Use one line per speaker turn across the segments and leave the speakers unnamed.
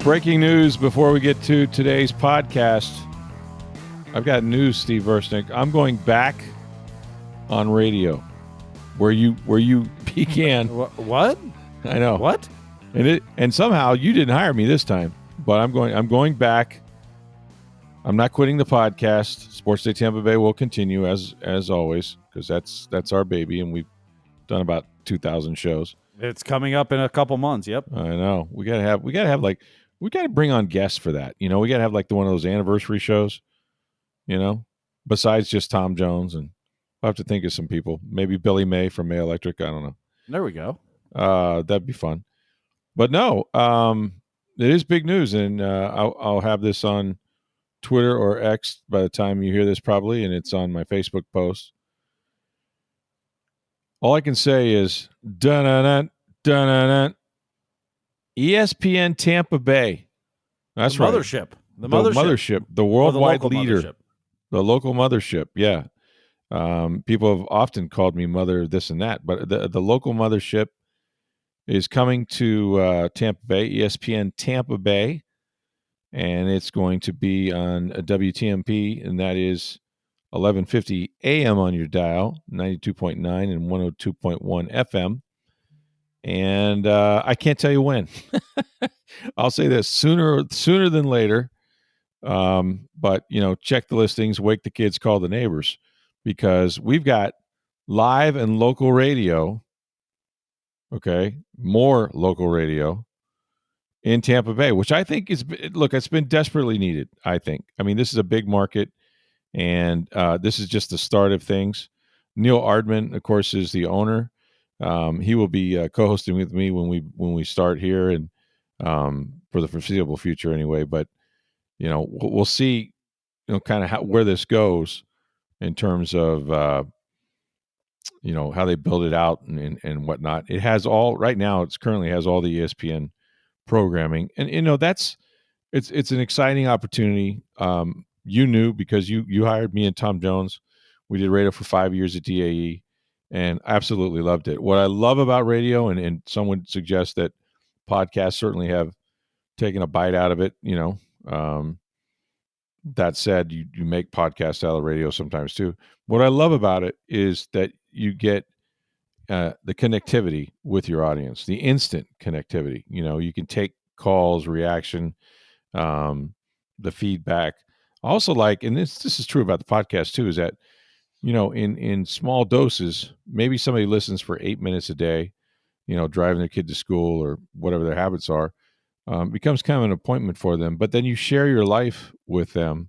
Breaking news before we get to today's podcast. I've got news, Steve Versnick. I'm going back on radio where you began.
What?
I know.
What?
And somehow you didn't hire me this time, but I'm going back. I'm not quitting the podcast. Sports Day Tampa Bay will continue as always, because that's our baby, and we've done about 2,000 shows.
It's coming up in a couple months. Yep.
I know. We gotta have we got to bring on guests for that. We got to have like one of those anniversary shows, besides just Tom Jones. And I'll have to think of some people. Maybe Billy May from May Electric. I don't know.
There we go.
That'd be fun. But no, it is big news. And I'll have this on Twitter or X by the time you hear this probably. And it's on my Facebook post. All I can say is, dun-dun-dun, dun-dun-dun. ESPN Tampa Bay. That's
the
right.
Mothership.
The mothership. The worldwide leader.
Mothership.
The local mothership. Yeah. People have often called me mother this and that, but the local mothership is coming to Tampa Bay, ESPN Tampa Bay, and it's going to be on a WTMP, and that is 1150 AM on your dial, 92.9 and 102.1 FM. And I can't tell you when. I'll say this sooner than later. But check the listings, wake the kids, call the neighbors, because we've got live and local radio. Okay, more local radio in Tampa Bay, which I think it's been desperately needed. I think. I mean, this is a big market, and this is just the start of things. Neil Ardman, of course, is the owner. He will be co-hosting with me when we start here, and for the foreseeable future anyway. But we'll see, kind of where this goes in terms of how they build it out and whatnot. It has all right now. It currently has all the ESPN programming, and it's an exciting opportunity. You knew because you hired me and Tom Jones. We did radio for 5 years at DAE. And absolutely loved it. What I love about radio, and some would suggest that podcasts certainly have taken a bite out of it. That said, you make podcasts out of radio sometimes too. What I love about it is that you get the connectivity with your audience, the instant connectivity. You can take calls, reaction, the feedback. I also like, and this is true about the podcast too, is that in small doses, maybe somebody listens for 8 minutes a day, driving their kid to school or whatever their habits are, becomes kind of an appointment for them. But then you share your life with them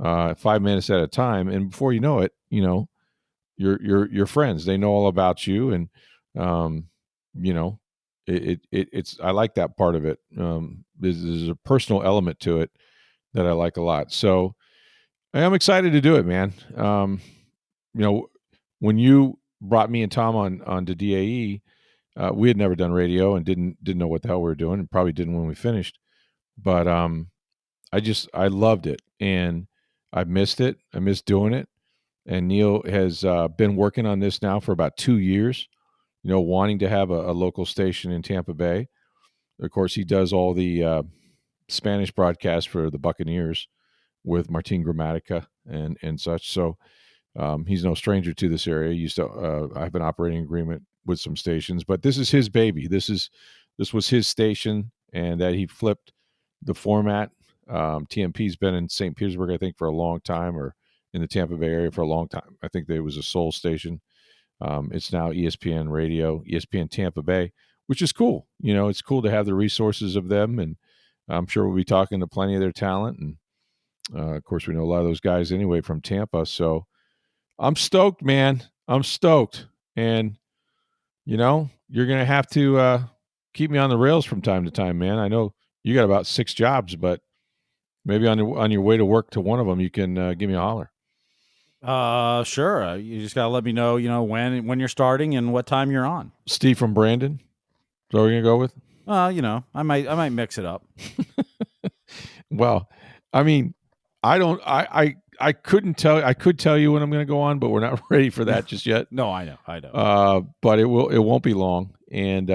5 minutes at a time, and before you know it, you're friends. They know all about you, and it's I like that part of it. There's a personal element to it that I like a lot. So I'm excited to do it, man. When you brought me and Tom on to DAE, we had never done radio and didn't know what the hell we were doing, and probably didn't when we finished. But I loved it, and I missed it. I missed doing it. And Neil has been working on this now for about 2 years, wanting to have a local station in Tampa Bay. Of course, he does all the Spanish broadcasts for the Buccaneers with Martin Gramatica and such. So he's no stranger to this area. He used to I have an operating agreement with some stations, but this is his baby. This was his station, and that he flipped the format. TMP's been in St. Petersburg, I think, for a long time, or in the Tampa Bay area for a long time. I think there was a Soul station. It's now ESPN Radio, ESPN Tampa Bay, which is cool. It's cool to have the resources of them, and I'm sure we'll be talking to plenty of their talent. And of course, we know a lot of those guys anyway from Tampa. So I'm stoked, man. I'm stoked. And, you're going to have to keep me on the rails from time to time, man. I know you got about 6 jobs, but maybe on your way to work to one of them, you can give me a holler.
Sure. You just got to let me know, when you're starting and what time you're on.
Steve from Brandon. Is that what we're going to go with?
I might mix it up.
Well, I mean, I couldn't tell. I could tell you when I'm going to go on, but we're not ready for that just yet.
No, I know.
But it won't be long. And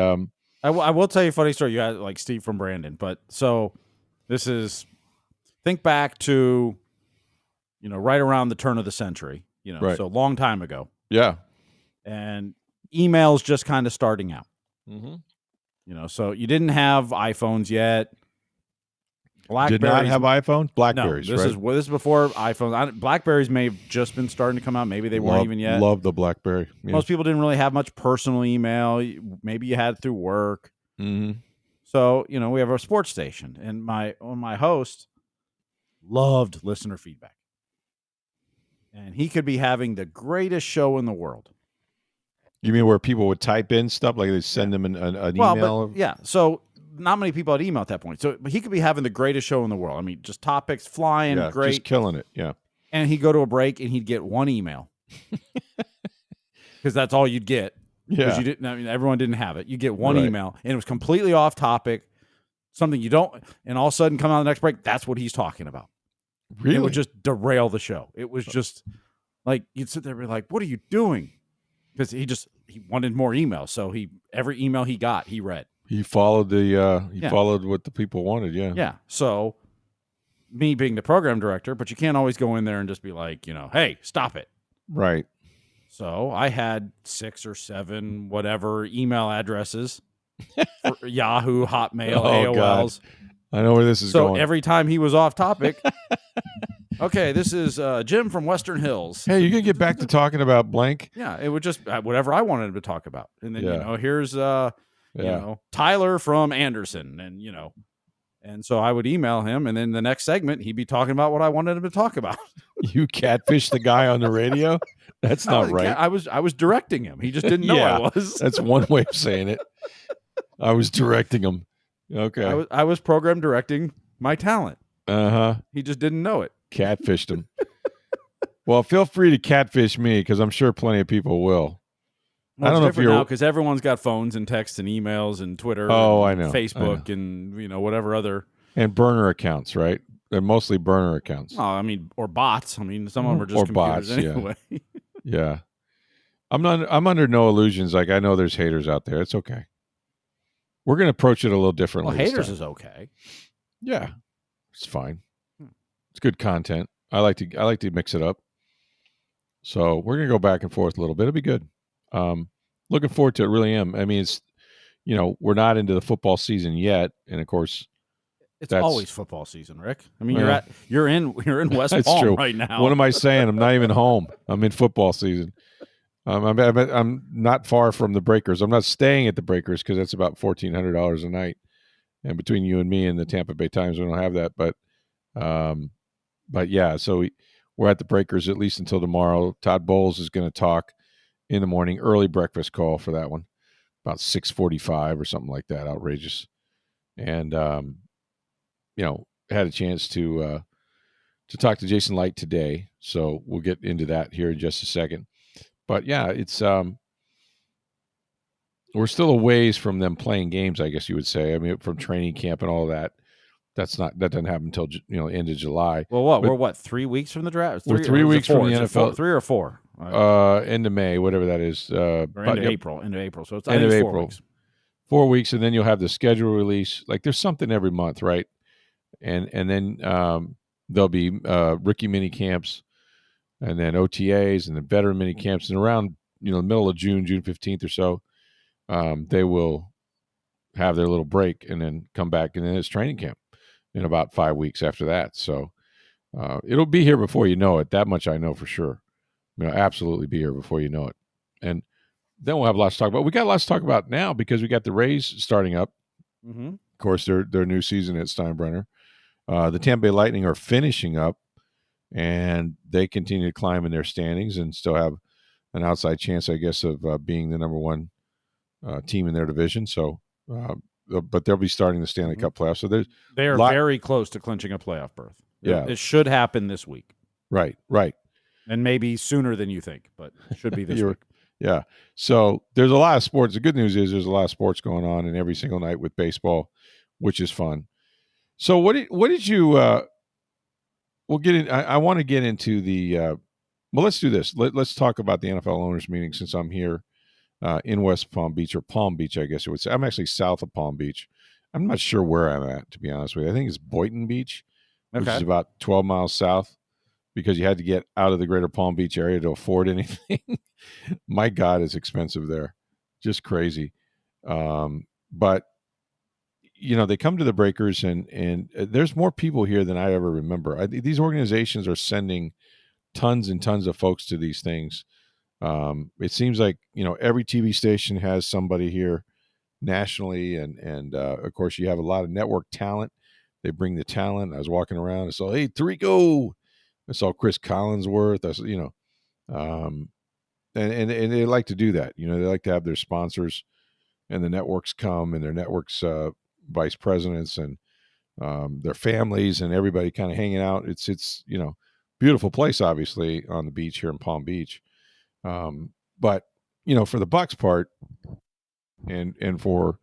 I will tell you a funny story. You had like Steve from Brandon, but so this is think back to right around the turn of the century.
Right.
So a long time ago.
Yeah.
And emails just kind of starting out.
Mm-hmm.
So you didn't have iPhones yet.
Did not have iPhones? Blackberries,
no, this is before iPhones. Blackberries may have just been starting to come out. Maybe they weren't even yet.
Love the Blackberry. Yeah.
Most people didn't really have much personal email. Maybe you had it through work.
Mm-hmm.
So, we have a sports station, and my host loved listener feedback. And he could be having the greatest show in the world.
You mean where people would type in stuff, like they send them an email?
Yeah. So not many people had email at that point. So, but he could be having the greatest show in the world. I mean, just topics flying, great,
just killing it. Yeah.
And he'd go to a break and he'd get one email because that's all you'd get.
Yeah.
You didn't. Everyone didn't have it. You get one email, and it was completely off topic, something you don't, and all of a sudden come out the next break. That's what he's talking about.
Really?
It would just derail the show. It was just like you'd sit there and be like, "What are you doing?" Because he wanted more emails, so every email he got, he read.
He followed followed what the people wanted. Yeah.
Yeah. So me being the program director, but you can't always go in there and just be like, hey, stop it.
Right.
So I had 6 or 7 whatever email addresses for Yahoo, Hotmail, AOLs.
God. I know where this is going.
So every time he was off topic, okay, this is Jim from Western Hills.
Hey, you can get back to talking about blank.
Yeah, it would just whatever I wanted him to talk about, and then here's
Yeah.
Tyler from Anderson, and and so I would email him, and then the next segment he'd be talking about what I wanted him to talk about.
You catfish the guy on the radio? That's not right.
I was directing him. He just didn't know I was.
That's one way of saying it. I was directing him. Okay.
I was program directing my talent.
Uh-huh.
He just didn't know it.
Catfished him. Well, feel free to catfish me because I'm sure plenty of people will.
Well, I don't know if you're now because everyone's got phones and texts and emails and Twitter.
Oh,
and
I know.
Facebook and whatever other
and burner accounts, right? They're mostly burner accounts.
Oh, I mean, or bots. I mean, some of them are just computers
bots,
anyway.
Yeah. I'm under no illusions. Like I know there's haters out there. It's okay. We're going to approach it a little differently.
Well, haters is okay.
Yeah, it's fine. It's good content. I like to mix it up. So we're going to go back and forth a little bit. It'll be good. Looking forward to it. Really am. I mean, it's we're not into the football season yet, and of course,
it's always football season, Rick. I mean, you're in West
That's
Palm
true.
right now.
What am I saying? I'm not even home. I'm in football season. I'm not far from the Breakers. I'm not staying at the Breakers because that's about $1,400 a night. And between you and me and the Tampa Bay Times, we don't have that. But yeah, so we're at the Breakers at least until tomorrow. Todd Bowles is going to talk in the morning, early breakfast call for that one, about 6:45 or something like that. Outrageous. And had a chance to talk to Jason Licht today, so we'll get into that here in just a second. But yeah, it's we're still a ways from them playing games, I guess you would say. I mean, from training camp and all that. That doesn't happen until end of July.
Well, we're 3 weeks from the draft.
We're 3 weeks from the NFL.
3 or 4.
End of May, whatever that is.
End of April. So it's
end of April.
4 weeks.
4 weeks, and then you'll have the schedule release. Like there's something every month, right? And then there'll be rookie mini camps, and then OTAs, and then veteran mini camps, and around the middle of June 15th or so, they will have their little break and then come back, and then it's training camp in about 5 weeks after that. So it'll be here before you know it. That much I know for sure. Absolutely be here before you know it. And then we'll have lots to talk about. We got lots to talk about now because we got the Rays starting up.
Mm-hmm.
Of course, their new season at Steinbrenner. The Tampa Bay Lightning are finishing up, and they continue to climb in their standings and still have an outside chance, I guess, of being the number one team in their division. So, but they'll be starting the Stanley Cup playoffs. So
they are very close to clinching a playoff berth.
Yeah,
it should happen this week.
Right,
and maybe sooner than you think, but it should be this week.
Yeah. So there's a lot of sports. The good news is there's a lot of sports going on, and every single night with baseball, which is fun. So what did you? We'll get in. I want to get into the. Well, let's do this. Let's talk about the NFL owners meeting since I'm here. in West Palm Beach, or Palm Beach, I guess it would say. I'm actually south of Palm Beach. I'm not sure where I'm at, to be honest with you. I think it's Boynton Beach, which is
Okay.
about 12 miles south, because you had to get out of the greater Palm Beach area to afford anything. My God, it's expensive there. Just crazy. But they come to the breakers, and there's more people here than I ever remember. These organizations are sending tons and tons of folks to these things. It seems like every TV station has somebody here nationally, and of course you have a lot of network talent. They bring the talent. I was walking around, I saw, hey, Tarico. I saw Chris Collinsworth. I saw, um, and they like to do that. They like to have their sponsors and the networks come, and their networks vice presidents, and their families, and everybody kind of hanging out. It's beautiful place, obviously, on the beach here in Palm Beach. But for the Bucks part, and for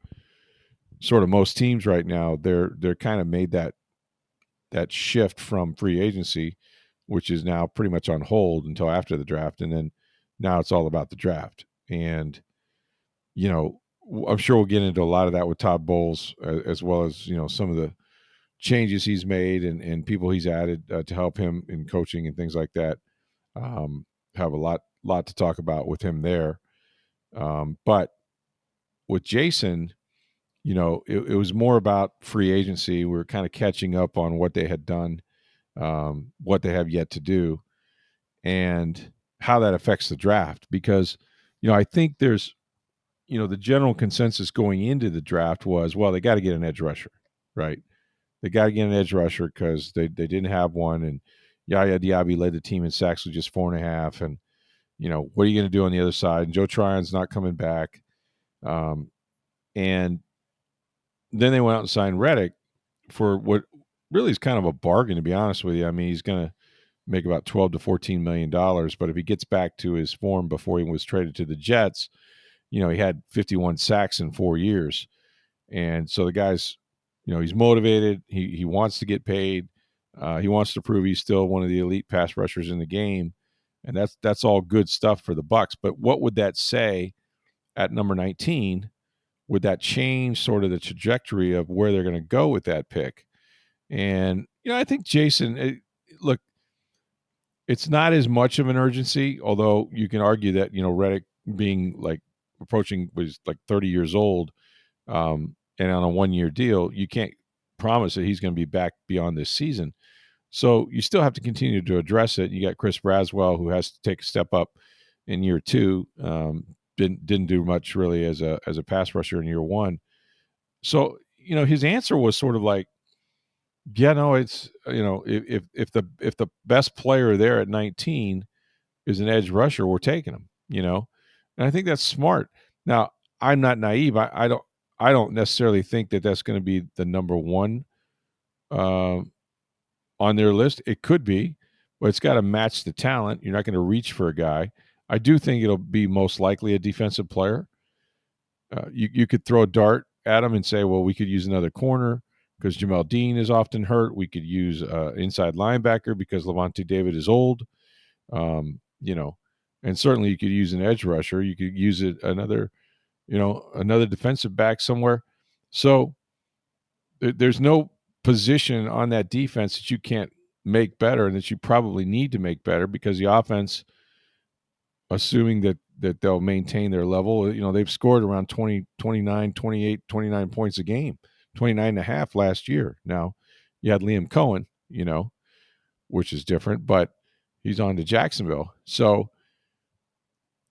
sort of most teams right now, they're kind of made that shift from free agency, which is now pretty much on hold until after the draft, and then now it's all about the draft. And I'm sure we'll get into a lot of that with Todd Bowles, as well as some of the changes he's made, and people he's added to help him in coaching and things like that. Um, have a lot to talk about with him there. But with Jason, it was more about free agency. We were kind of catching up on what they had done, what they have yet to do, and how that affects the draft. Because, I think there's, the general consensus going into the draft was, well, they got to get an edge rusher, right? They got to get an edge rusher because they didn't have one, and Yaya Diaby led the team in sacks with just 4.5. And what are you going to do on the other side? And Joe Tryon's not coming back. And then they went out and signed Reddick for what really is kind of a bargain, to be honest with you. I mean, he's going to make about $12 to $14 million, but if he gets back to his form before he was traded to the Jets, he had 51 sacks in 4 years. And so the guy's, he's motivated. He wants to get paid. He wants to prove he's still one of the elite pass rushers in the game, and that's all good stuff for the Bucks. But what would that say at number 19? Would that change sort of the trajectory of where they're going to go with that pick? And I think Jason, look, it's not as much of an urgency, although you can argue that Reddick being like approaching was like 30 years old, and on a 1-year deal, you can't promise that he's going to be back beyond this season. So you still have to continue to address it. You got Chris Braswell, who has to take a step up in year 2. Didn't do much really as a pass rusher in year 1. So his answer was sort of like, yeah, no, it's if the best player there at 19 is an edge rusher, we're taking him. And I think that's smart. Now, I'm not naive. I don't necessarily think that that's going to be the number one uh, on their list. It could be, but it's got to match the talent. You're not going to reach for a guy. I do think it'll be most likely a defensive player. You could throw a dart at him and say, well, we could use another corner because Jamel Dean is often hurt. We could use inside linebacker because Levante David is old. And certainly you could use an edge rusher. You could use another defensive back somewhere. So there's no position on that defense that you can't make better and that you probably need to make better, because the offense, assuming that they'll maintain their level, they've scored around 20, 29, 28, 29 points a game, 29 and a half last year. Now, you had Liam Cohen, which is different, but he's on to Jacksonville. So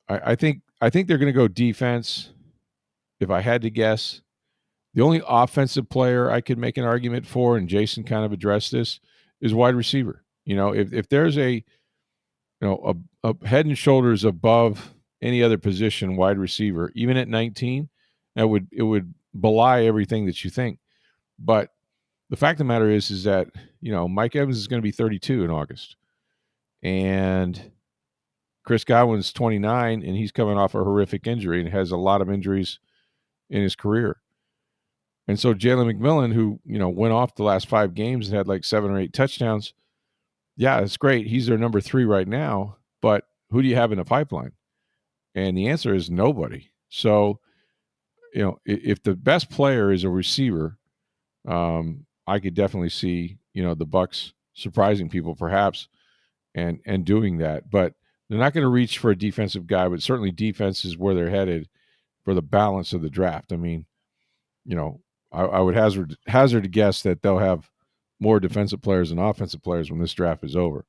I think they're going to go defense. If I had to guess, the only offensive player I could make an argument for, and Jason kind of addressed this, is wide receiver. If there's a head and shoulders above any other position wide receiver, even at 19, it would belie everything that you think. But the fact of the matter is that Mike Evans is going to be 32 in August, and Chris Godwin's 29, and he's coming off a horrific injury and has a lot of injuries in his career. And so Jalen McMillan, who went off the last 5 games and had like 7 or 8 touchdowns, yeah, it's great. He's their number 3 right now, but who do you have in the pipeline? And the answer is nobody. So, if the best player is a receiver, I could definitely see, the Bucs surprising people perhaps and doing that. But they're not going to reach for a defensive guy, but certainly defense is where they're headed for the balance of the draft. I mean, I would hazard to guess that they'll have more defensive players than offensive players when this draft is over.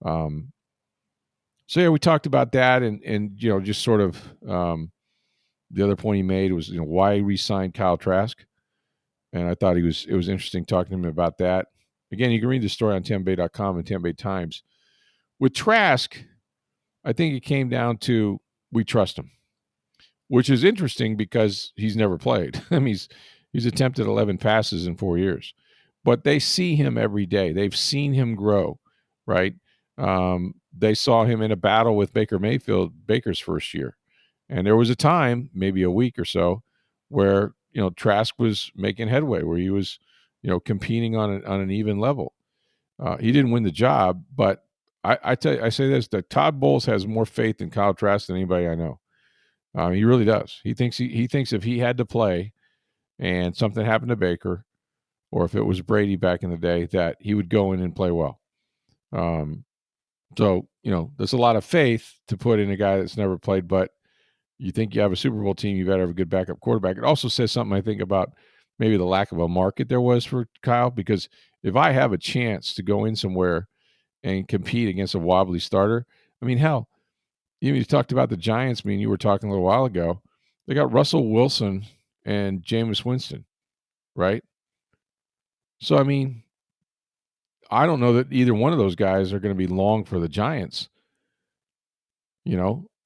So yeah, we talked about that, and just sort of the other point he made was why he re-signed Kyle Trask, and I thought it was interesting talking to him about that. Again, you can read the story on TampaBay.com and Tampa Bay Times. With Trask, I think it came down to we trust him, which is interesting because he's never played. I mean, he's attempted 11 passes in 4 years, but they see him every day. They've seen him grow, right? They saw him in a battle with Baker Mayfield, Baker's first year, and there was a time, maybe a week or so, where Trask was making headway, where he was competing on an even level. He didn't win the job, but I say this: that Todd Bowles has more faith in Kyle Trask than anybody I know. He really does. He thinks if he had to play and something happened to Baker, or if it was Brady back in the day, that he would go in and play well. So there's a lot of faith to put in a guy that's never played, but you think you have a Super Bowl team, you better have a good backup quarterback. It also says something, I think, about maybe the lack of a market there was for Kyle, because if I have a chance to go in somewhere and compete against a wobbly starter, I mean, hell, you talked about the Giants. I mean, you were talking a little while ago. They got Russell Wilson and Jameis Winston, right? So, I mean, I don't know that either one of those guys are going to be long for the Giants.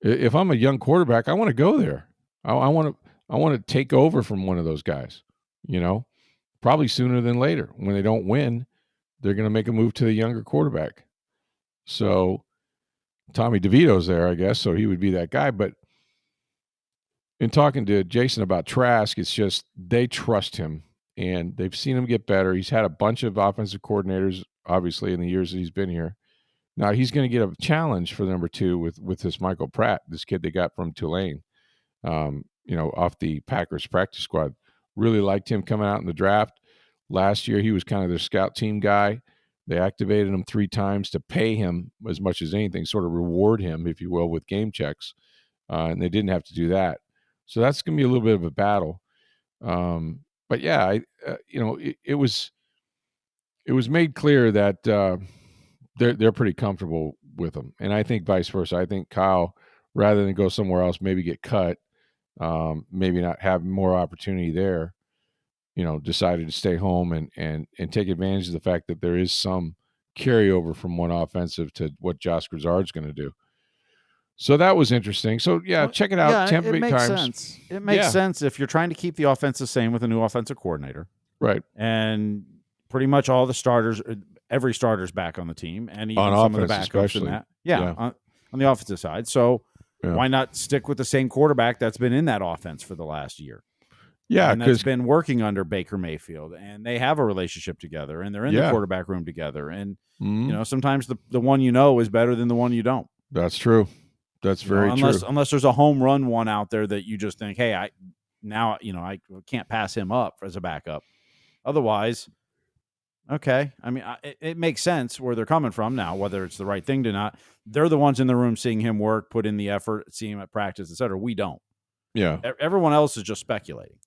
If I'm a young quarterback, I want to go there. I want to take over from one of those guys. Probably sooner than later. When they don't win, they're going to make a move to the younger quarterback. So Tommy DeVito's there, I guess, so he would be that guy. But in talking to Jason about Trask, it's just they trust him and they've seen him get better. He's had a bunch of offensive coordinators, obviously, in the years that he's been here. Now he's going to get a challenge for number 2 with this Michael Pratt, this kid they got from Tulane, off the Packers practice squad. Really liked him coming out in the draft. Last year, he was kind of their scout team guy. They activated him 3 times to pay him as much as anything, sort of reward him, if you will, with game checks. And they didn't have to do that. So that's going to be a little bit of a battle. But yeah, it was made clear that they're pretty comfortable with him, and I think vice versa. I think Kyle, rather than go somewhere else, maybe get cut, maybe not have more opportunity there, decided to stay home and take advantage of the fact that there is some carryover from one offensive to what Josh Grizzard's going to do. So that was interesting. So yeah, check it out.
Yeah,
Tampa
it
Bay
makes
Times.
sense. It makes sense if you're trying to keep the offense the same with a new offensive coordinator,
right?
And pretty much all the starters, every starter's back on the team, and even
on
some
offense,
of the backups
especially.
in that. Yeah. On the offensive side. So why not stick with the same quarterback that's been in that offense for the last year?
Yeah,
and that's been working under Baker Mayfield, and they have a relationship together, and they're in the quarterback room together. And sometimes the one is better than the one you don't.
That's true. That's very true.
Unless there's a home run one out there that you just think, hey, I can't pass him up as a backup. Otherwise, okay. I mean, it makes sense where they're coming from now, whether it's the right thing to not. They're the ones in the room seeing him work, put in the effort, seeing him at practice, et cetera. We don't.
Yeah.
Everyone else is just speculating.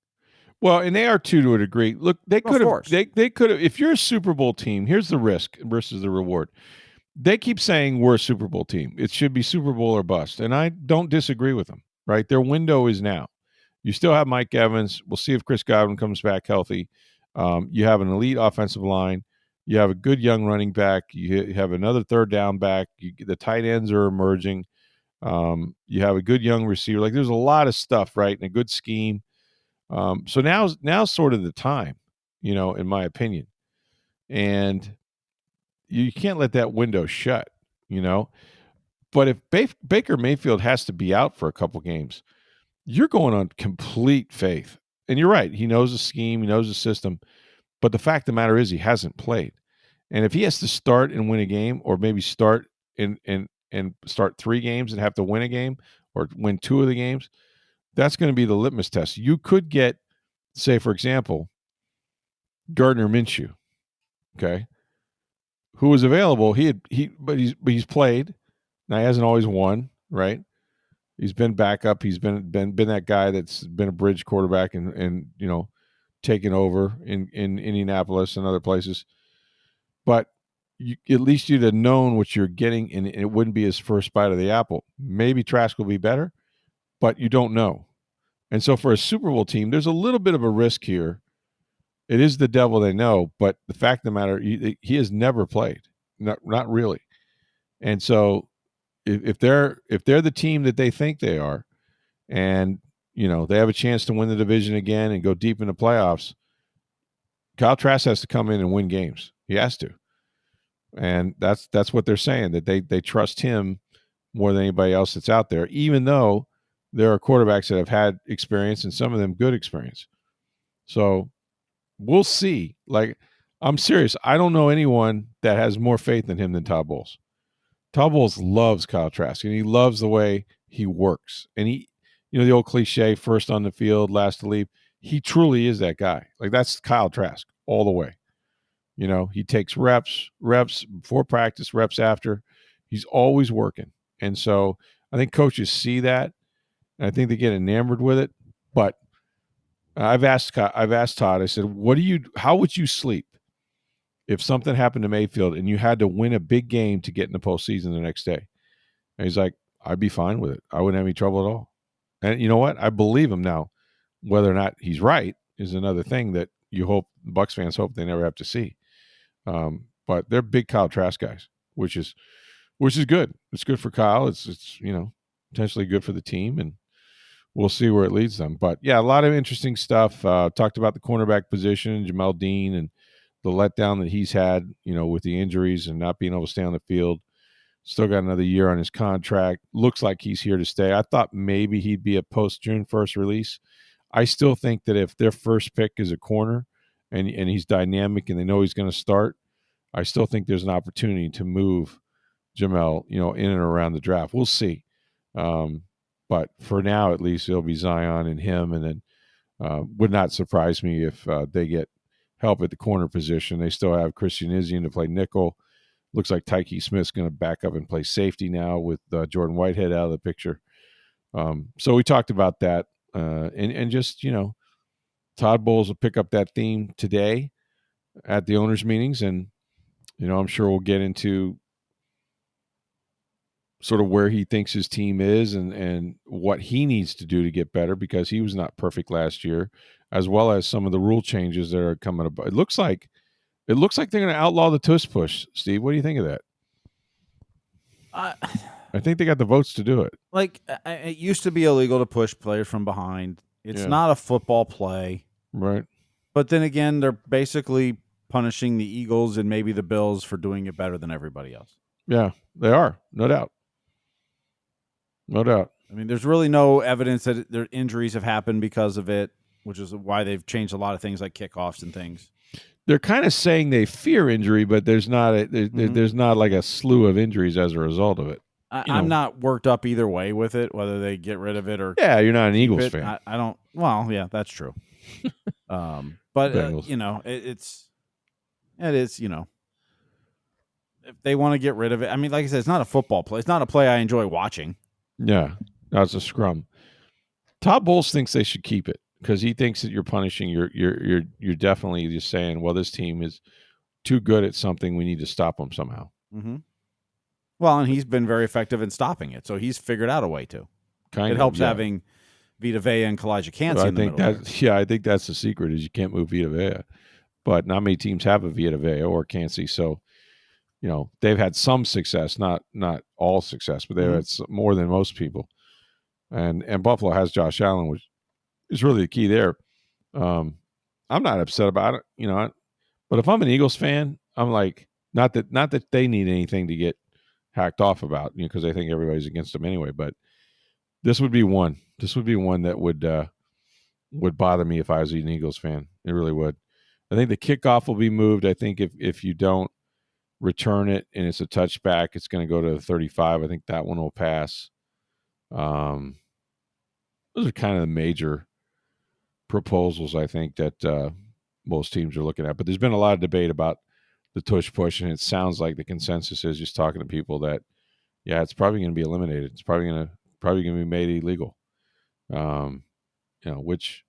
Well, and they are too, to a degree. Look, they could have. They could have. If you're a Super Bowl team, here's the risk versus the reward. They keep saying we're a Super Bowl team. It should be Super Bowl or bust, and I don't disagree with them. Right, their window is now. You still have Mike Evans. We'll see if Chris Godwin comes back healthy. You have an elite offensive line. You have a good young running back. You have another third down back. The tight ends are emerging. You have a good young receiver. Like there's a lot of stuff, right, and a good scheme. So now's sort of the time, in my opinion. And you can't let that window shut, But if Baker Mayfield has to be out for a couple games, you're going on complete faith. And you're right. He knows the scheme. He knows the system. But the fact of the matter is he hasn't played. And if he has to start and win a game, or maybe start and start 3 games and have to win a game or win 2 of the games, That's going to be the litmus test. You could get, say, for example, Gardner Minshew, okay, who was available. But he's played. Now he hasn't always won, right? He's been backup. He's been that guy that's been a bridge quarterback and taken over in Indianapolis and other places. But at least you'd have known what you're getting, and it wouldn't be his first bite of the apple. Maybe Trask will be better, but you don't know. And so for a Super Bowl team, there's a little bit of a risk here. It is the devil they know, but the fact of the matter, he has never played, not really. And so if they're the team that they think they are, and they have a chance to win the division again and go deep in the playoffs, Kyle Trask has to come in and win games. He has to, and that's what they're saying, that they trust him more than anybody else that's out there, even though there are quarterbacks that have had experience and some of them good experience. So we'll see. Like, I'm serious. I don't know anyone that has more faith in him than Todd Bowles. Todd Bowles loves Kyle Trask, and he loves the way he works. And the old cliche, first on the field, last to leave. He truly is that guy. Like, that's Kyle Trask all the way. He takes reps before practice, reps after. He's always working. And so I think coaches see that, and I think they get enamored with it. But I've asked Todd, I said, how would you sleep if something happened to Mayfield and you had to win a big game to get in the postseason the next day? And he's like, I'd be fine with it. I wouldn't have any trouble at all. And you know what? I believe him now. Whether or not he's right is another thing that Bucs fans hope they never have to see. But they're big Kyle Trask guys, which is good. It's good for Kyle. It's potentially good for the team, and we'll see where it leads them. But yeah, a lot of interesting stuff. Talked about the cornerback position, Jamel Dean, and the letdown that he's had, with the injuries and not being able to stay on the field. Still got another year on his contract. Looks like he's here to stay. I thought maybe he'd be a post June 1st release. I still think that if their first pick is a corner and he's dynamic and they know he's going to start, I still think there's an opportunity to move Jamel, in and around the draft. We'll see. But for now, at least, it'll be Zion and him. And then would not surprise me if they get help at the corner position. They still have Christian Izzian to play nickel. Looks like Tyke Smith's going to back up and play safety now with Jordan Whitehead out of the picture. So we talked about that. And just, Todd Bowles will pick up that theme today at the owners' meetings. And, I'm sure we'll get into sort of where he thinks his team is and what he needs to do to get better, because he was not perfect last year, as well as some of the rule changes that are coming up. It looks like they're going to outlaw the tush push. Steve, what do you think of that? I think they got the votes to do it.
Like, it used to be illegal to push players from behind. It's not a football play.
Right.
But then again, they're basically punishing the Eagles and maybe the Bills for doing it better than everybody else.
Yeah, they are. No doubt. No doubt.
I mean, there's really no evidence that their injuries have happened because of it, which is why they've changed a lot of things like kickoffs and things.
They're kind of saying they fear injury, but there's not there's not like a slew of injuries as a result of it.
I'm not worked up either way with it, whether they get rid of it or
you're not an Eagles fan.
I don't. Well, yeah, that's true. But it is. If they want to get rid of it, I mean, like I said, it's not a football play. It's not a play I enjoy watching.
Yeah, that's a scrum. Todd Bowles thinks they should keep it because he thinks that you're punishing. You're definitely just saying, well, this team is too good at something. We need to stop them somehow.
Mm-hmm. Well, and he's been very effective in stopping it, so he's figured out a way to. It helps having Vita Vea and Kalijah Kancey in the middle.
I think that's the secret is you can't move Vita Vea, but not many teams have a Vita Vea or Kancey, so they've had some success, not all success, but they've had more than most people. And Buffalo has Josh Allen, which is really the key there. I'm not upset about it, but if I'm an Eagles fan, I'm like, not that they need anything to get hacked off about, because I think everybody's against them anyway. But this would be one. This would be one that would bother me if I was an Eagles fan. It really would. I think the kickoff will be moved. I think if you don't return it and it's a touchback, it's going to go to 35. I think that one will pass. Those are kind of the major proposals I think that most teams are looking at. But there's been a lot of debate about the tush push, and it sounds like the consensus is, just talking to people, that yeah, it's probably going to be eliminated. It's probably going to be made illegal. Um, which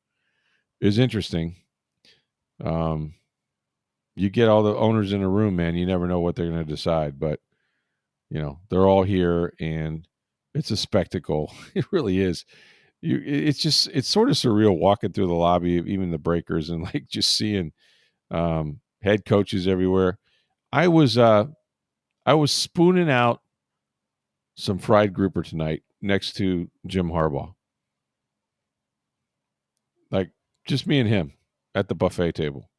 is interesting. Um, you get all the owners in a room, man. You never know what they're going to decide, but they're all here, and it's a spectacle. It really is. It's sort of surreal walking through the lobby of even the Breakers, and like just seeing head coaches everywhere. I was spooning out some fried grouper tonight next to Jim Harbaugh, like just me and him at the buffet table.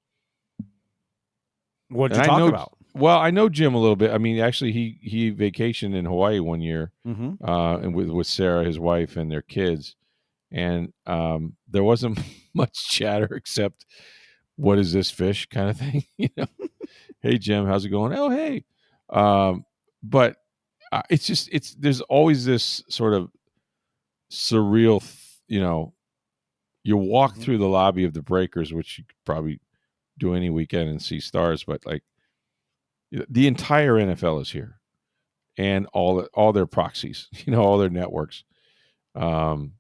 What'd
And
you
I
talk
know,
about?
well, I know Jim a little bit. I mean, actually, he vacationed in Hawaii one year,
Mm-hmm.
and with Sarah, his wife, and their kids, and there wasn't much chatter except, "What is this fish?" kind of thing. Hey Jim, how's it going? Oh hey, but it's there's always this sort of surreal, you walk
Mm-hmm.
through the lobby of the Breakers, which you could probably do any weekend and see stars, but like the entire NFL is here, and all their proxies, all their networks. Um,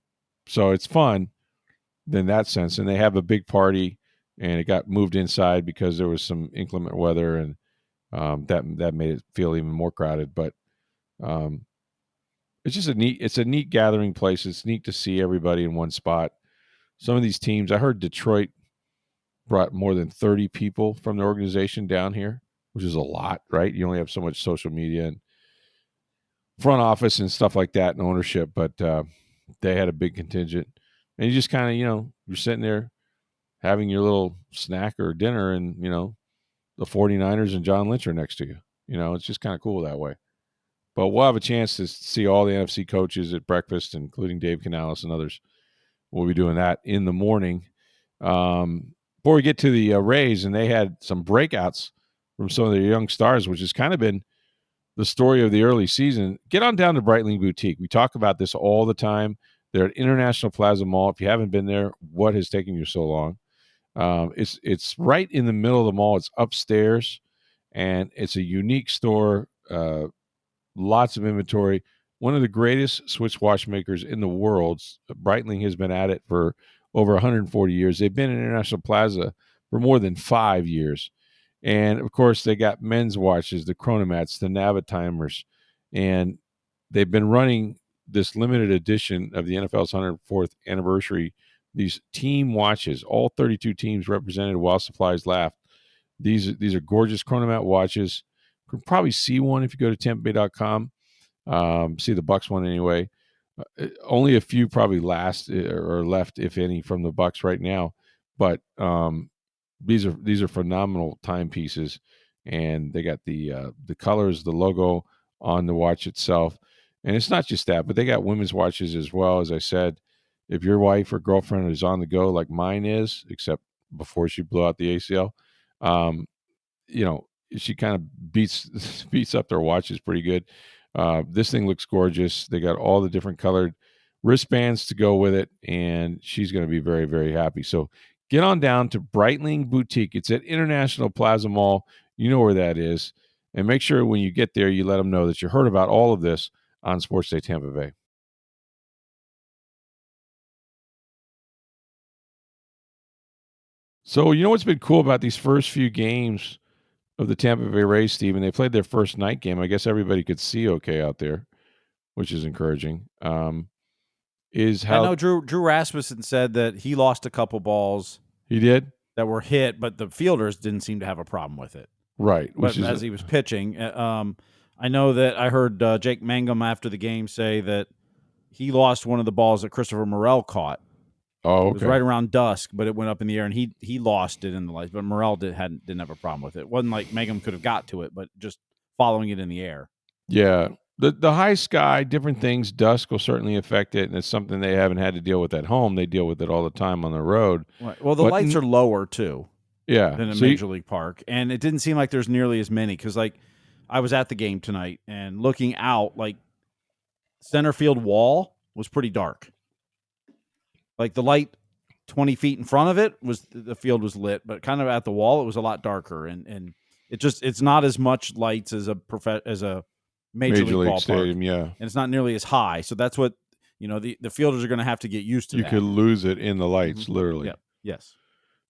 so it's fun in that sense, and they have a big party, and it got moved inside because there was some inclement weather, and that made it feel even more crowded. But um, it's a neat gathering place. It's neat to see everybody in one spot. Some of these teams, I heard Detroit brought more than 30 people from the organization down here, which is a lot, right? You only have so much social media and front office and stuff like that and ownership, but they had a big contingent. And you just kind of, you're sitting there having your little snack or dinner, and, the 49ers and John Lynch are next to you. It's just kind of cool that way. But we'll have a chance to see all the NFC coaches at breakfast, including Dave Canales and others. We'll be doing that in the morning. Before we get to the Rays, and they had some breakouts from some of their young stars, which has kind of been the story of the early season. Get on down to Breitling Boutique. We talk about this all the time. They're at International Plaza Mall. If you haven't been there, what has taken you so long? It's right in the middle of the mall. It's upstairs, and it's a unique store. Lots of inventory. One of the greatest Swiss watchmakers in the world. Breitling has been at it for over 140 years. They've been in International Plaza for more than 5 years. And of course, they got men's watches, the chronomats, the Navatimers, and they've been running this limited edition of the NFL's 104th anniversary. These team watches, all 32 teams represented while supplies last. These are gorgeous chronomat watches. You can probably see one if you go to TampaBay.com. See the Bucks one anyway. Only a few probably last or left, if any, from the Bucks right now. But these are phenomenal timepieces, and they got the colors, the logo on the watch itself, and it's not just that, but they got women's watches as well. As I said, if your wife or girlfriend is on the go like mine is, except before she blew out the ACL, um, she kind of beats up their watches pretty good. This thing looks gorgeous. They got all the different colored wristbands to go with it, and she's going to be very, very happy. So get on down to Breitling Boutique. It's at International Plaza Mall. You know where that is. And make sure when you get there, you let them know that you heard about all of this on Sports Day Tampa Bay. So, what's been cool about these first few games of the Tampa Bay Rays, Steve, and they played their first night game. I guess everybody could see okay out there, which is encouraging. Is
I
how
know Drew Rasmussen said that he lost a couple balls
he did,
that were hit, but the fielders didn't seem to have a problem with it.
right? Which
But
is
as he was pitching, I know that I heard Jake Mangum after the game say that he lost one of the balls that Christopher Morel caught.
oh
It was
okay,
right around dusk, but it went up in the air, and he lost it in the lights. But Morel didn't have a problem with it. It wasn't like Mangum could have got to it, but just following it in the air.
yeah. The high sky, different things, dusk will certainly affect it, and it's something they haven't had to deal with at home. They deal with it all the time on the road.
Right. Well, the
But
lights are lower too
yeah,
than a
so
Major League Park, and it didn't seem like there's nearly as many because, like, I was at the game tonight and looking out, like center field wall was pretty dark. Like the light 20 feet in front of it was the field was lit, but kind of at the wall, it was a lot darker. And it's not as much lights as a major league
League
ballpark.
Stadium, yeah.
And it's not nearly as high. So that's what, the fielders are going to have to get used to
You
that.
could lose it in the lights, literally.
Yep. Yes.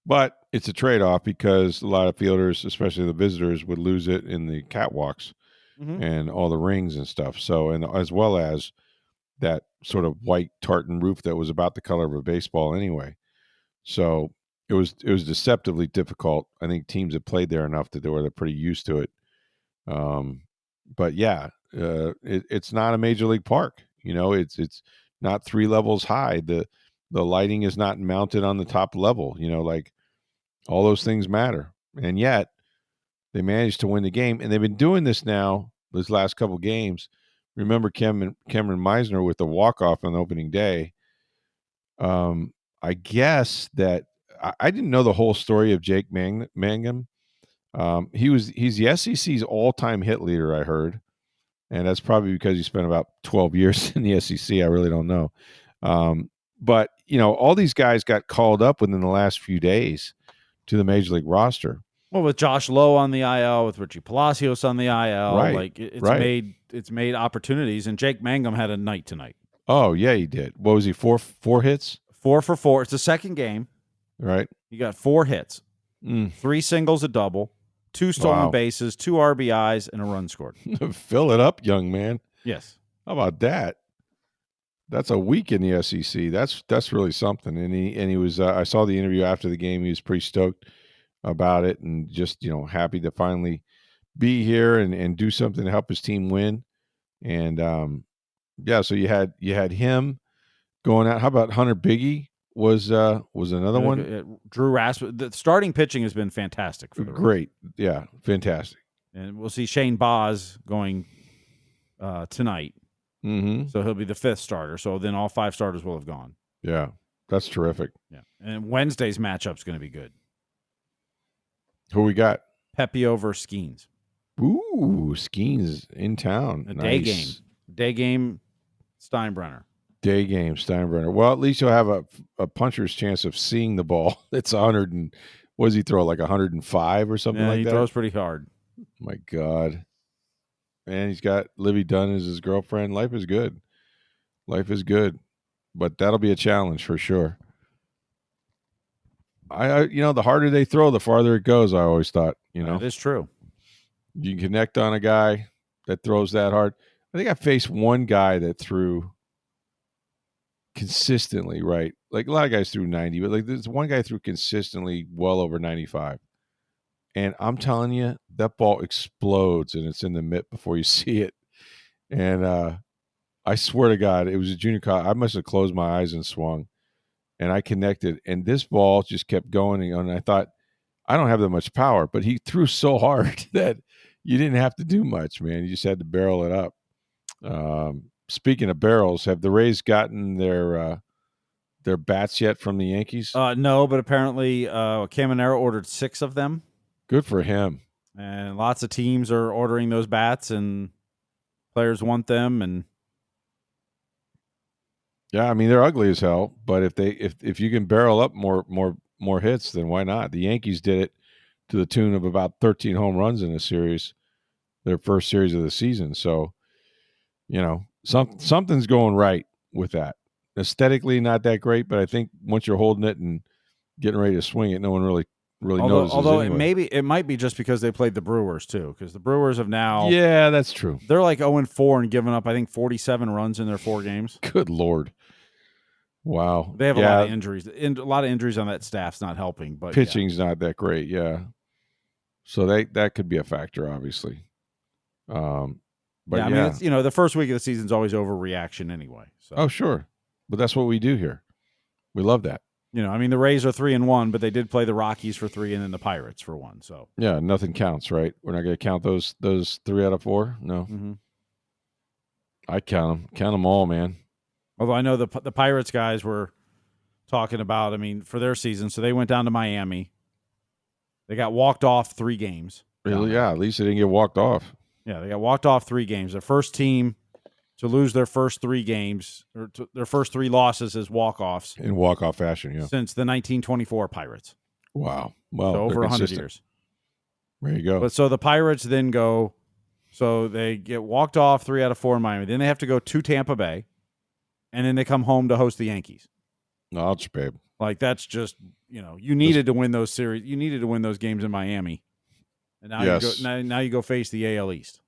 But it's a trade-off because a lot of fielders, especially the visitors, would lose it in the catwalks and all the rings and stuff. So, and as well as that sort of white tartan roof that was about the color of a baseball anyway. So it was deceptively difficult. I think teams have played there enough that they're pretty used to it. But yeah, it's not a major league park. It's not 3 levels high. The lighting is not mounted on the top level. Like all those things matter, and yet they managed to win the game. And they've been doing this now these last couple games. Remember Cameron Meisner with the walk-off on opening day. I guess that I didn't know the whole story of Jake Mangum. He's the SEC's all-time hit leader, I heard, and that's probably because he spent about 12 years in the SEC. I really don't know. But all these guys got called up within the last few days to the major league roster.
Well, with Josh Lowe on the IL, with Richie Palacios on the IL,
Right,
like it's
right.
made opportunities. And Jake Mangum had a night tonight.
Oh yeah, he did. What was he? Four hits.
4 for 4. It's the second game.
Right.
He got 4 hits, 3 singles, a double, 2 stolen bases, 2 RBIs, and a run scored.
Fill it up, young man.
Yes.
How about that? That's a week in the SEC. That's really something. And he was. I saw the interview after the game. He was pretty stoked about it and just happy to finally be here and do something to help his team win. And yeah, so you had him going out. How about Hunter Biggie was another one?
Drew Rasmussen. The starting pitching has been fantastic for the
Great. Yeah, fantastic.
And we'll see Shane Baz going tonight. So he'll be the 5th starter. So then all 5 starters will have gone.
Yeah, that's terrific.
Yeah, and Wednesday's matchup's going to be good.
Who we got?
Pepio versus Skeens.
Ooh, Skeens in town.
Day game. Day game, Steinbrenner.
Day game, Steinbrenner. Well, at least you'll have a puncher's chance of seeing the ball. It's 100 and what does he throw, like 105 or something like that?
He throws pretty hard.
My God. And he's got Livy Dunn as his girlfriend. Life is good. Life is good. But that'll be a challenge for sure. I the harder they throw, the farther it goes, I always thought,
That is true.
You can connect on a guy that throws that hard. I think I faced one guy that threw consistently, right? Like a lot of guys threw 90, but like there's one guy threw consistently well over 95. And I'm telling you, that ball explodes and it's in the mitt before you see it. And I swear to God, it was a junior college. I must have closed my eyes and swung. And I connected. And this ball just kept going. And I thought, I don't have that much power. But he threw so hard that you didn't have to do much, man. You just had to barrel it up. Speaking of barrels, have the Rays gotten their bats yet from the Yankees?
No, but apparently Caminero ordered 6 of them.
Good for him.
And lots of teams are ordering those bats, and players want them. And
yeah, I mean they're ugly as hell. But if you can barrel up more hits, then why not? The Yankees did it to the tune of about 13 home runs in a series, their first series of the season. So, something's going right with that. Aesthetically, not that great, but I think once you're holding it and getting ready to swing it, no one really notices.
Although
anyway.
it might be just because they played the Brewers too, because the Brewers have now.
Yeah, that's true.
They're like 0-4 and giving up, I think, 47 runs in their 4 games.
Good Lord. Wow.
They have a lot of injuries. A lot of injuries on that staff's not helping. But
pitching's not that great. Yeah. So that could be a factor, obviously. But
I mean, it's, the first week of the season is always overreaction anyway. So.
Oh, sure. But that's what we do here. We love that.
I mean, the Rays are 3-1, but they did play the Rockies for 3 and then the Pirates for 1. So
yeah, nothing counts, right? We're not going to count those 3 out of 4. No, I count them all, man.
Although I know the Pirates guys were talking about, I mean, for their season, so they went down to Miami. They got walked off 3 games.
Really? Yeah, at least they didn't get walked off.
Yeah, they got walked off 3 games. Their first team to lose their first 3 games or their first 3 losses as walk-offs
in walk-off fashion. Yeah.
since the 1924 Pirates.
Wow. Well,
So over 100 years.
There you go.
But so the Pirates then go, so they get walked off 3 out of 4 in Miami. Then they have to go to Tampa Bay, and then they come home to host the Yankees.
Ouch, babe.
Like, that's just, you needed to win those series. You needed to win those games in Miami. And now now you go face the AL East.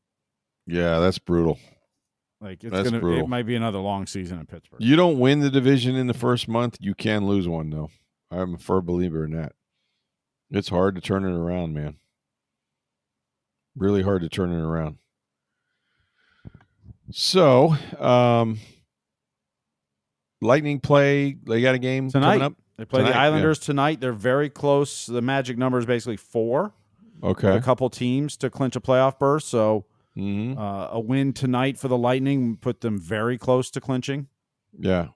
Yeah, that's brutal.
Like,
brutal.
It might be another long season in Pittsburgh.
You don't win the division in the first month, you can lose one, though. I'm a firm believer in that. It's hard to turn it around, man. Really hard to turn it around. So, Lightning play. They got a game
tonight.
Coming up.
They play the Islanders tonight. They're very close. The magic number is basically 4.
Okay.
A couple teams to clinch a playoff berth. So a win tonight for the Lightning would put them very close to clinching.
Yeah.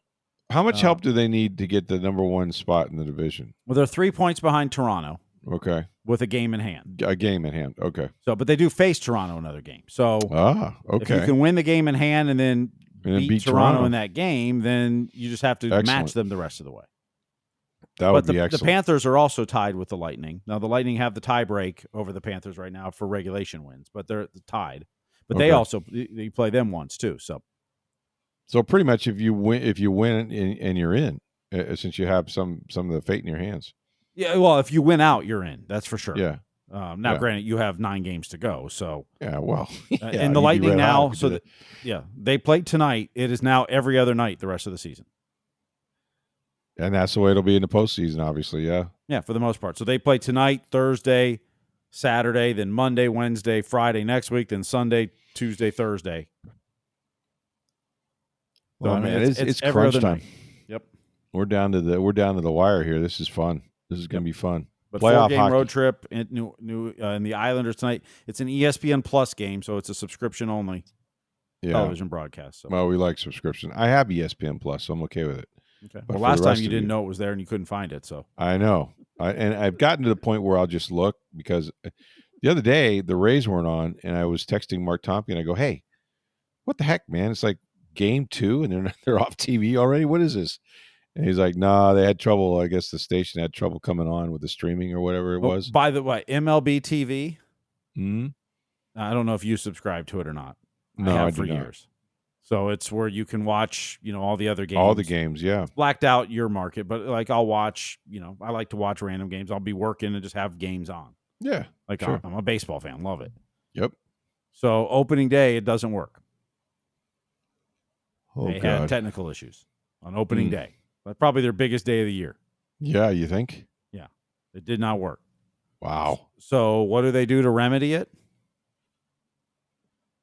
How much help do they need to get the number 1 spot in the division?
Well, they're 3 points behind Toronto.
Okay.
With a game in hand.
A game in hand. Okay.
So, but they do face Toronto another game. So,
okay.
If you can win the game in hand and then beat Toronto in that game, then you just have to match them the rest of the way.
That would be excellent.
The Panthers are also tied with the Lightning. Now, the Lightning have the tie break over the Panthers right now for regulation wins, but they're tied. But they play them once too.
So pretty much, if you win and you're in, since you have some of the fate in your hands.
Yeah, well, if you win out, you're in. That's for sure.
Yeah.
Now, granted, you have 9 games to go. So
yeah, well,
and the Lightning now. So they played tonight. It is now every other night the rest of the season.
And that's the way it'll be in the postseason, obviously. Yeah.
Yeah, for the most part. So they play tonight, Thursday, Saturday, then Monday, Wednesday, Friday next week, then Sunday, Tuesday, Thursday.
Well, man, it's crunch time.
Night. Yep.
We're down to the wire here. This is fun. This is going to be fun.
But playoff 4-game road trip in the Islanders tonight. It's an ESPN Plus game, so it's a subscription only television broadcast. So.
Well, we like subscription. I have ESPN Plus, so I'm okay with it.
Okay. Well, last time you didn't know it was there and you couldn't find it. So
I know. And I've gotten to the point where I'll just look, because the other day the Rays weren't on, and I was texting Mark Tompkins. I go, "Hey, what the heck, man? It's like game 2 and they're off TV already. What is this?" And he's like, "Nah, they had trouble. I guess the station had trouble coming on with the streaming or whatever it was."
By the way, MLB TV.
Hmm.
I don't know if you subscribe to it or not.
No,
I have
do
for
not.
Years. So it's where you can watch, all the other games.
All the games, yeah.
It's blacked out your market, but like I'll watch, I like to watch random games. I'll be working and just have games on.
Yeah.
Like
sure.
I'm a baseball fan, love it.
Yep.
So opening day, it doesn't work.
They
had technical issues on opening day. But probably their biggest day of the year.
Yeah, you think?
Yeah. It did not work.
Wow.
So what do they do to remedy it?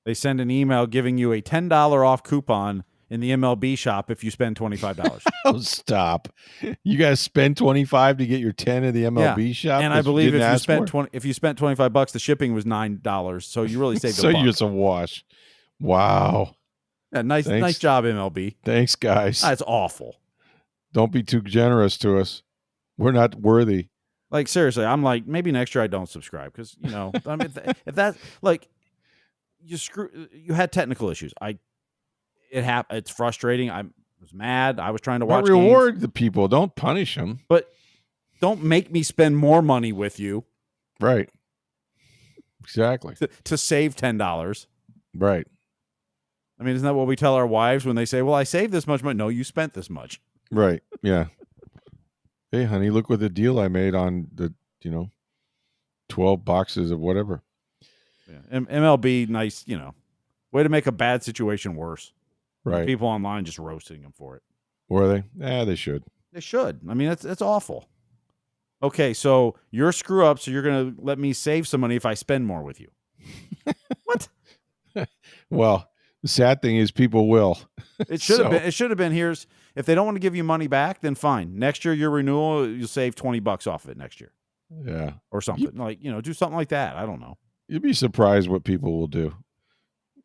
They send an email giving you a $10 off coupon in the MLB shop if you spend $25.
Oh, stop. You guys spend $25 to get your 10 at the MLB shop?
And I believe if you spent $25, the shipping was $9. So you really saved a buck.
So you're some wash. Wow.
Yeah, nice job, MLB.
Thanks, guys.
That's awful.
Don't be too generous to us. We're not worthy.
Like, seriously, I'm like, maybe next year I don't subscribe because, I mean, if that's like, you had technical issues. It's frustrating. I was mad. I was trying to watch games.
Reward the people. Don't punish them.
But don't make me spend more money with you.
Right. Exactly.
To save $10.
Right.
I mean, isn't that what we tell our wives when they say, well, I saved this much money? No, you spent this much.
Right. Yeah. Hey, honey, look what the deal I made on the, 12 boxes of whatever.
Yeah. MLB, nice, way to make a bad situation worse.
Right.
People online just roasting them for it.
Were they? Yeah, they should.
They should. I mean, it's awful. Okay, so you're screw up, so you're going to let me save some money if I spend more with you. What?
Well, the sad thing is people will.
It should have been. It should have been. If they don't want to give you money back, then fine. Next year, your renewal, you'll save $20 off of it next year.
Yeah.
Or something. Do something like that. I don't know.
You'd be surprised what people will do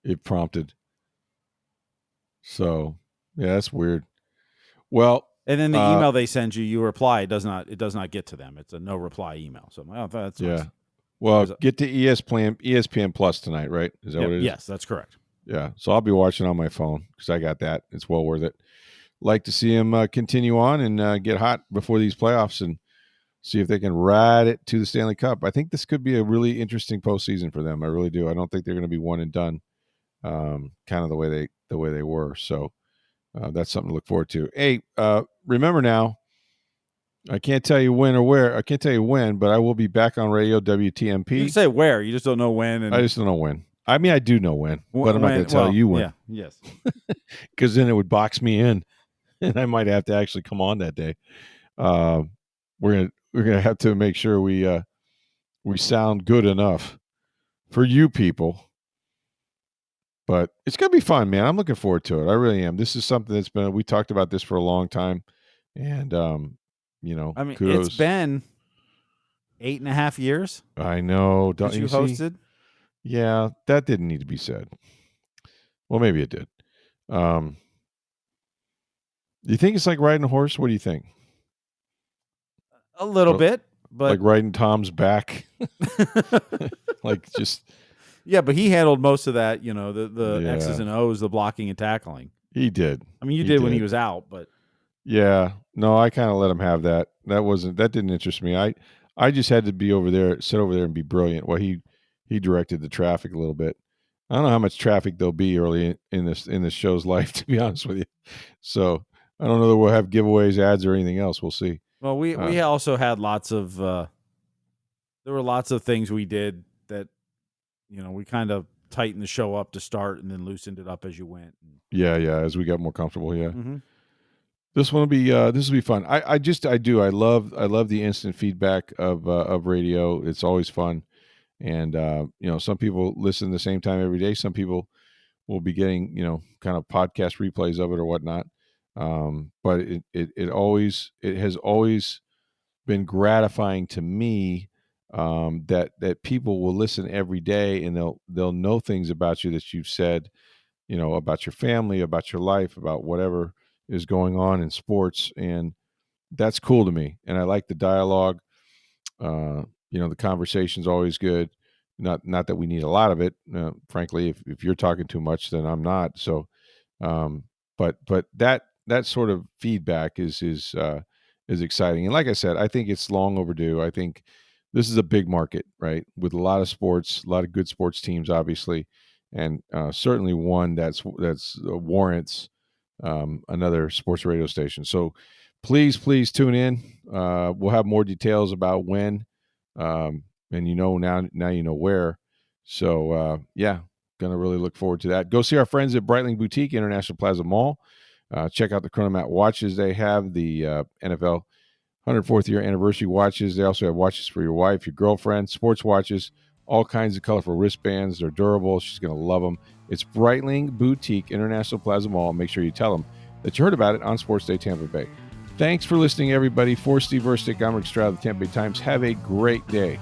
if prompted. So, yeah, that's weird. Well,
and then the email they send you, you reply. It does not get to them. It's a no reply email. So that's
yeah.
Nice.
Well, get to ESPN Plus tonight, right? Is that what it is?
Yes, that's correct.
Yeah, so I'll be watching on my phone because I got that. It's well worth it. Like to see him continue on and get hot before these playoffs and see if they can ride it to the Stanley Cup. I think this could be a really interesting postseason for them. I really do. I don't think they're going to be one and done, kind of the way they were. So that's something to look forward to. Hey, remember now, I can't tell you when or where. I can't tell you when, but I will be back on radio WTMP.
You can say where. You just don't know when. And
I just don't know when. I mean, I do know when, but I'm not going to tell you when.
Yeah. Yes.
Because then it would box me in, and I might have to actually come on that day. We're gonna have to make sure we sound good enough for you people. But it's gonna be fun, man. I'm looking forward to it. I really am. This is something that's been, we talked about this for a long time, and
I mean,
kudos.
it's been 8.5 years.
I know. Don't
since you
see?
hosted?
Yeah, that didn't need to be said. Well, maybe it did. Do you think it's like riding a horse? What do you think?
A little bit, but
like riding Tom's back, like just.
Yeah, but he handled most of that. The X's and O's, the blocking and tackling.
He did.
I mean, you did when he was out, but
yeah, no, I kind of let him have that. That didn't interest me. I just had to be over there, sit over there, and be brilliant. Well, he directed the traffic a little bit. I don't know how much traffic there'll be early in this show's life, to be honest with you. So I don't know that we'll have giveaways, ads, or anything else. We'll see.
Well, we also had lots of there were lots of things we did that we kind of tightened the show up to start and then loosened it up as you went.
Yeah, as we got more comfortable. Yeah.
Mm-hmm.
This will be fun. I love the instant feedback of radio. It's always fun, and some people listen the same time every day. Some people will be getting kind of podcast replays of it or whatnot. But it has always been gratifying to me that people will listen every day and they'll know things about you that you've said, about your family, about your life, about whatever is going on in sports, and that's cool to me. And I like the dialogue. The conversation's always good. Not that we need a lot of it. Frankly, if you're talking too much, then I'm not. So, but that sort of feedback is exciting. And like I said, I think it's long overdue. I think this is a big market, right? With a lot of sports, a lot of good sports teams, obviously, and certainly one that warrants another sports radio station. So please tune in. We'll have more details about when, and now you know where. So gonna really look forward to that. Go see our friends at Breitling Boutique, International Plaza Mall. Check out the Chronomat watches they have, the NFL 104th year anniversary watches. They also have watches for your wife, your girlfriend, sports watches, all kinds of colorful wristbands. They're durable. She's going to love them. It's Breitling Boutique, International Plaza Mall. Make sure you tell them that you heard about it on Sports Day Tampa Bay. Thanks for listening, everybody. For Steve Versnick, I'm Rick Stroud of the Tampa Bay Times. Have a great day.